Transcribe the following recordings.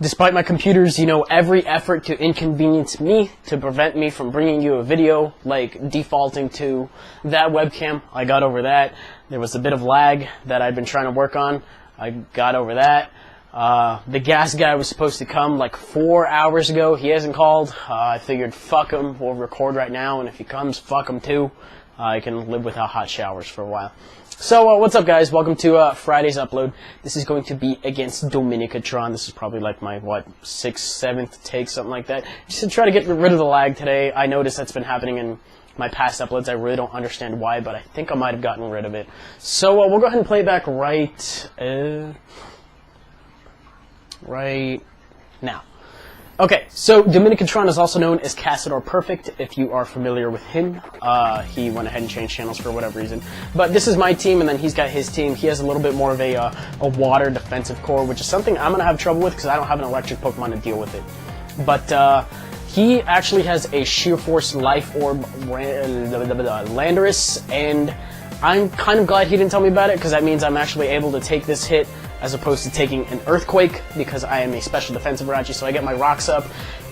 Despite my computer's, every effort to inconvenience me, to prevent me from bringing you a video, like defaulting to that webcam, I got over that. There was a bit of lag that I'd been trying to work on. I got over that. The gas guy was supposed to come like 4 hours ago. He hasn't called. I figured, fuck him, we'll record right now, and if he comes, fuck him too. I can live without hot showers for a while. So, what's up, guys? Welcome to Friday's upload. This is going to be against Dominicatron. This is probably like my, 6th, 7th take, something like that. Just to try to get rid of the lag today. I noticed that's been happening in my past uploads. I really don't understand why, but I think I might have gotten rid of it. So, we'll go ahead and play it back right now. Okay, so Dominicatron is also known as Castador Perfect, if you are familiar with him. He went ahead and changed channels for whatever reason. But this is my team, and then he's got his team. He has a little bit more of a water defensive core, which is something I'm going to have trouble with because I don't have an electric Pokemon to deal with it. But he actually has a Sheer Force Life Orb Landorus, and I'm kind of glad he didn't tell me about it because that means I'm actually able to take this hit as opposed to taking an Earthquake, because I am a special defensive Rachi, so I get my rocks up.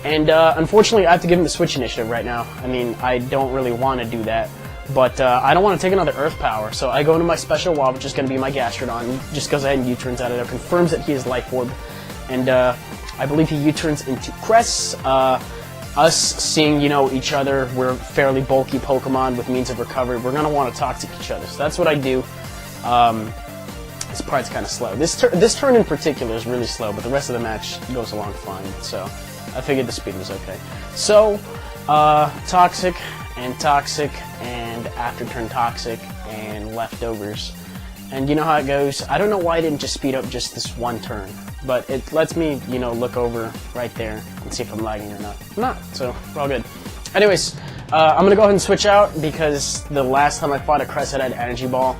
And unfortunately, I have to give him the Switch Initiative right now. I mean, I don't really want to do that, but I don't want to take another Earth Power, so I go into my Special Wall, which is going to be my Gastrodon. Just goes ahead and U-turns out of there, confirms that he is Life Orb, and I believe he U-turns into Cress. Us seeing, each other, we're fairly bulky Pokemon with means of recovery. We're going to want to Toxic each other, so that's what I do. This part's kind of slow. This turn in particular is really slow, but the rest of the match goes along fine, so I figured the speed was okay. So, Toxic, and after turn Toxic, and Leftovers. And you know how it goes. I don't know why I didn't just speed up just this one turn, but it lets me, look over right there and see if I'm lagging or not. I'm not, so we're all good. Anyways, I'm going to go ahead and switch out because the last time I fought a Cress had Energy Ball.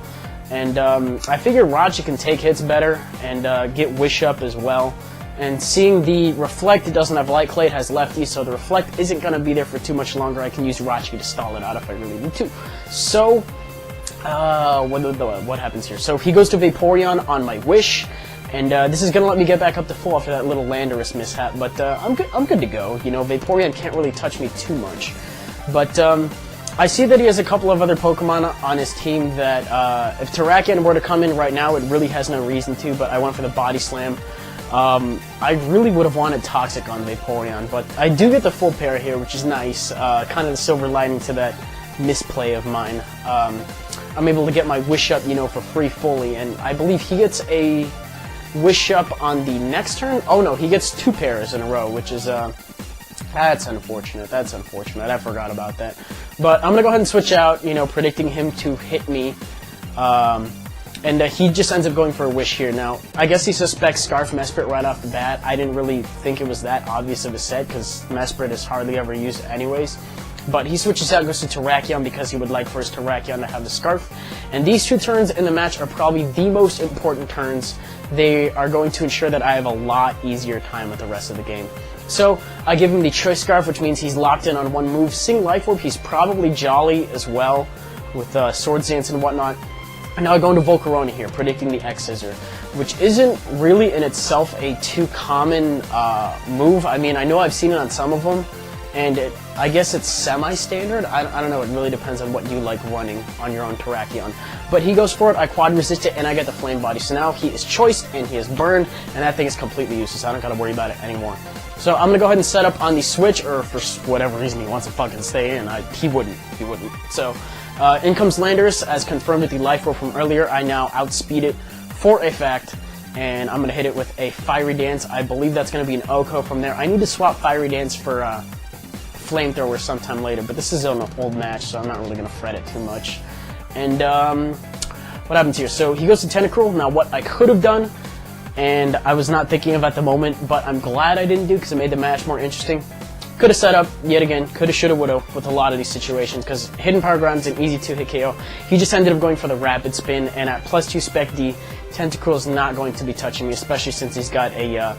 And I figure Rachi can take hits better and get Wish Up as well. And seeing the Reflect, it doesn't have Light Clay, it has Lefty, so the Reflect isn't going to be there for too much longer. I can use Rachi to stall it out if I really need to. So, what happens here? So he goes to Vaporeon on my Wish, and this is going to let me get back up to full after that little Landorus mishap. But I'm good to go. Vaporeon can't really touch me too much. But I see that he has a couple of other Pokemon on his team that, if Terrakion were to come in right now, it really has no reason to, but I went for the Body Slam. I really would have wanted Toxic on Vaporeon, but I do get the full pair here, which is nice. Kind of the silver lining to that misplay of mine. I'm able to get my Wish Up, for free fully, and I believe he gets a Wish Up on the next turn? Oh no, he gets 2 pairs in a row, which is, that's unfortunate. I forgot about that. But I'm going to go ahead and switch out, predicting him to hit me. And he just ends up going for a Wish here. Now, I guess he suspects Scarf Mesprit right off the bat. I didn't really think it was that obvious of a set because Mesprit is hardly ever used anyways. But he switches out, goes to Terrakion because he would like for his Terrakion to have the Scarf. And these 2 turns in the match are probably the most important turns. They are going to ensure that I have a lot easier time with the rest of the game. So, I give him the Choice Scarf, which means he's locked in on one move. Seeing Life Orb, he's probably Jolly as well, with Swords Dance and whatnot. And now I go into Volcarona here, predicting the X-Scissor, which isn't really in itself a too common move. I mean, I know I've seen it on some of them, and I guess it's semi-standard. I don't know, it really depends on what you like running on your own Terrakion. But he goes for it, I quad resist it, and I get the Flame Body. So now he is choiced, and he is burned, and that thing is completely useless. I don't gotta worry about it anymore. So I'm gonna go ahead and set up on the Switch, or for whatever reason he wants to fucking stay in. He wouldn't. So in comes Landorus, as confirmed with the Life Orb from earlier. I now outspeed it for a fact, and I'm gonna hit it with a Fiery Dance. I believe that's gonna be an Oko from there. I need to swap Fiery Dance for Flamethrower sometime later, but this is an old match, so I'm not really gonna fret it too much. And what happens here? So he goes to Tentacruel. Now what I could have done, and I was not thinking of at the moment, but I'm glad I didn't do because it made the match more interesting. Could have set up, yet again, coulda, shoulda, woulda with a lot of these situations because Hidden Power Ground is an easy 2-hit KO. He just ended up going for the Rapid Spin, and at +2 Spec D, Tentacruel is not going to be touching me, especially since he's got a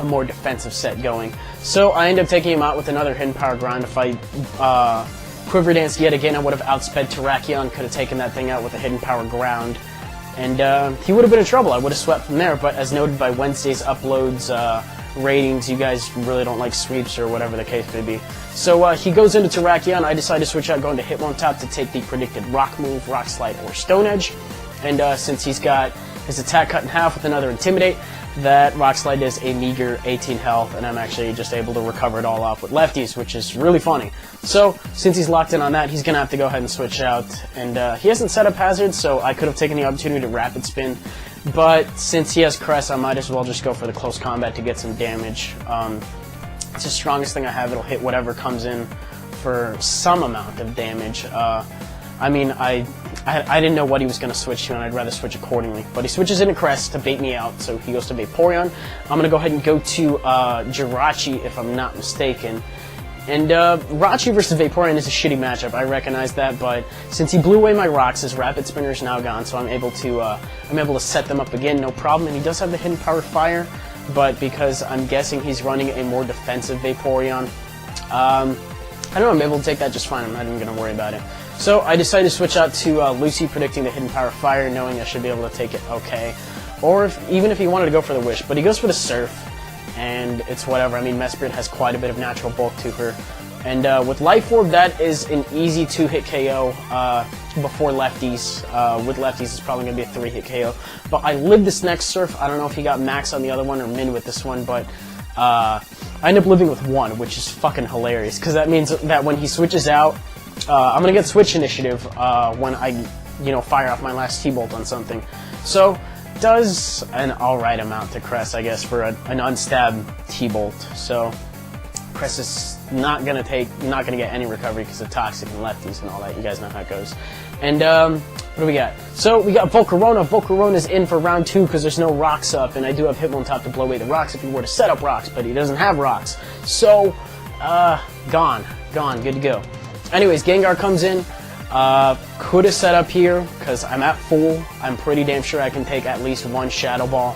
more defensive set going. So I end up taking him out with another Hidden Power Ground. If I Quiver Dance yet again, I would have outsped Terrakion, could have taken that thing out with a Hidden Power Ground. And he would have been in trouble. I would have swept from there, but as noted by Wednesday's uploads, ratings. You guys really don't like sweeps or whatever the case may be. So he goes into Terrakion. I decide to switch out, going to Hitmontop to take the predicted rock move, Rock Slide, or Stone Edge. And since he's got his attack cut in half with another Intimidate, that Rock Slide does a meager 18 health, and I'm actually just able to recover it all off with lefties, which is really funny. So, since he's locked in on that, he's going to have to go ahead and switch out. And he hasn't set up Hazard, so I could have taken the opportunity to Rapid Spin. But since he has Crest, I might as well just go for the close combat to get some damage. It's the strongest thing I have. It'll hit whatever comes in for some amount of damage. I mean, I didn't know what he was going to switch to, and I'd rather switch accordingly. But he switches into Crest to bait me out, so he goes to Vaporeon. I'm going to go ahead and go to Jirachi, if I'm not mistaken. And Rachi versus Vaporeon is a shitty matchup, I recognize that, but since he blew away my rocks, his Rapid Spinner is now gone, so I'm able to set them up again, no problem. And he does have the Hidden Power Fire, but because I'm guessing he's running a more defensive Vaporeon, I don't know, I'm able to take that just fine. I'm not even going to worry about it. So I decided to switch out to Lucy, predicting the Hidden Power Fire, knowing I should be able to take it okay. Or even if he wanted to go for the Wish, but he goes for the Surf, and it's whatever. I mean, Mesprit has quite a bit of natural bulk to her. And with Life Orb, that is an easy 2-hit KO before lefties. With lefties, it's probably going to be a 3-hit KO. But I lived this next Surf. I don't know if he got max on the other one or min with this one, but I end up living with 1, which is fucking hilarious, because that means that when he switches out, I'm going to get Switch Initiative when I, fire off my last T-Bolt on something. So, does an alright amount to Crest, I guess, for an unstab T-Bolt. So, Crest is not going to get any recovery because of Toxic and lefties and all that. You guys know how it goes. And, what do we got? So, we got Volcarona. Volcarona's in for round 2 because there's no rocks up, and I do have Hitmontop to blow away the rocks if he were to set up rocks, but he doesn't have rocks. So, gone, good to go. Anyways, Gengar comes in. Could have set up here because I'm at full. I'm pretty damn sure I can take at least 1 Shadow Ball.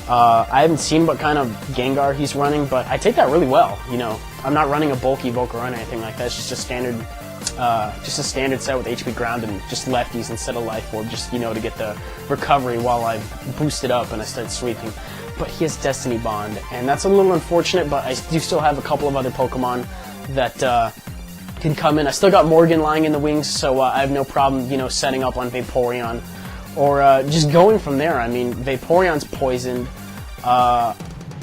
I haven't seen what kind of Gengar he's running, but I take that really well. I'm not running a bulky Volcarona or anything like that. It's just a standard set with HP ground and just lefties instead of Life Orb, just to get the recovery while I boost it up and I start sweeping. But he has Destiny Bond, and that's a little unfortunate. But I do still have a couple of other Pokemon that can come in. I still got Morgan lying in the wings, so I have no problem, setting up on Vaporeon, or just going from there. I mean, Vaporeon's poisoned.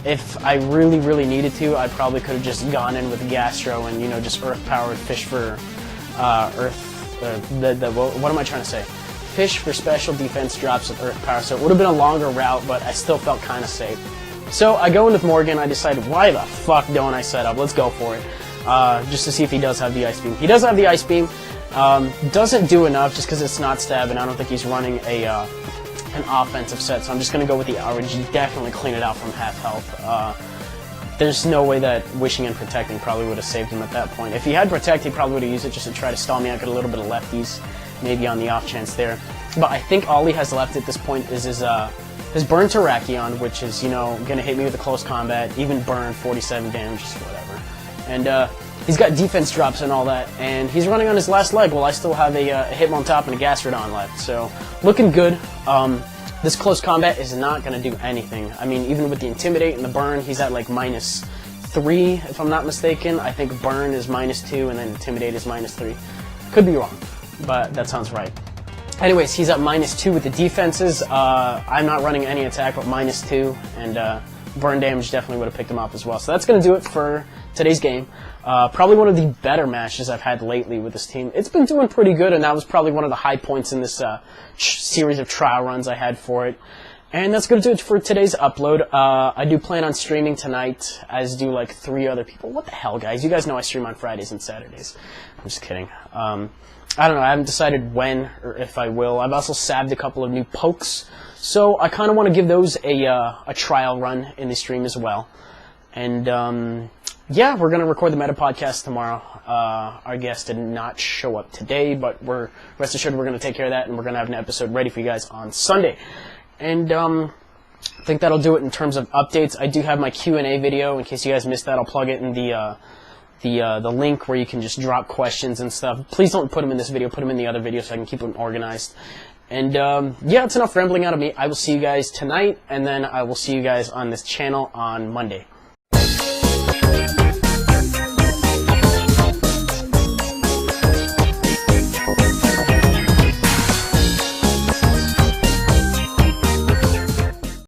If I really, really needed to, I probably could have just gone in with Gastro and, just Earth-powered Fish for what am I trying to say? Fish for special defense drops with Earth Power, so it would have been a longer route, but I still felt kind of safe. So I go in with Morgan. I decided, why the fuck don't I set up? Let's go for it. Just to see if he does have the Ice Beam. He does have the Ice Beam. Doesn't do enough just because it's not stab, and I don't think he's running an offensive set, so I'm just going to go with the outrage. Definitely clean it out from half health. There's no way that Wishing and Protecting probably would have saved him at that point. If he had Protect, he probably would have used it just to try to stall me out, get a little bit of lefties, maybe on the off chance there. But I think all he has left at this point is his Burn Terrakion, which is, going to hit me with a close combat, even burn, 47 damage, just whatever. And he's got defense drops and all that, and he's running on his last leg while I still have a Hitmontop and a Gastrodon left. So, looking good. This close combat is not going to do anything. I mean, even with the Intimidate and the Burn, he's at like -3, if I'm not mistaken. I think Burn is -2, and then Intimidate is -3. Could be wrong, but that sounds right. Anyways, he's at -2 with the defenses. I'm not running any attack but -2, and burn damage definitely would have picked him up as well. So that's going to do it for today's game. Probably one of the better matches I've had lately with this team. It's been doing pretty good, and that was probably one of the high points in this series of trial runs I had for it. And that's going to do it for today's upload. I do plan on streaming tonight, as do like 3 other people. What the hell, guys? You guys know I stream on Fridays and Saturdays. I'm just kidding. I don't know. I haven't decided when or if I will. I've also sabbed a couple of new pokes, so I kind of want to give those a trial run in the stream as well. And yeah, we're going to record the Meta Podcast tomorrow. Our guest did not show up today, but rest assured we're going to take care of that, and we're going to have an episode ready for you guys on Sunday. And I think that'll do it in terms of updates. I do have my Q&A video. In case you guys missed that, I'll plug it in the link where you can just drop questions and stuff. Please don't put them in this video. Put them in the other video so I can keep them organized. And yeah, it's enough rambling out of me. I will see you guys tonight, and then I will see you guys on this channel on Monday.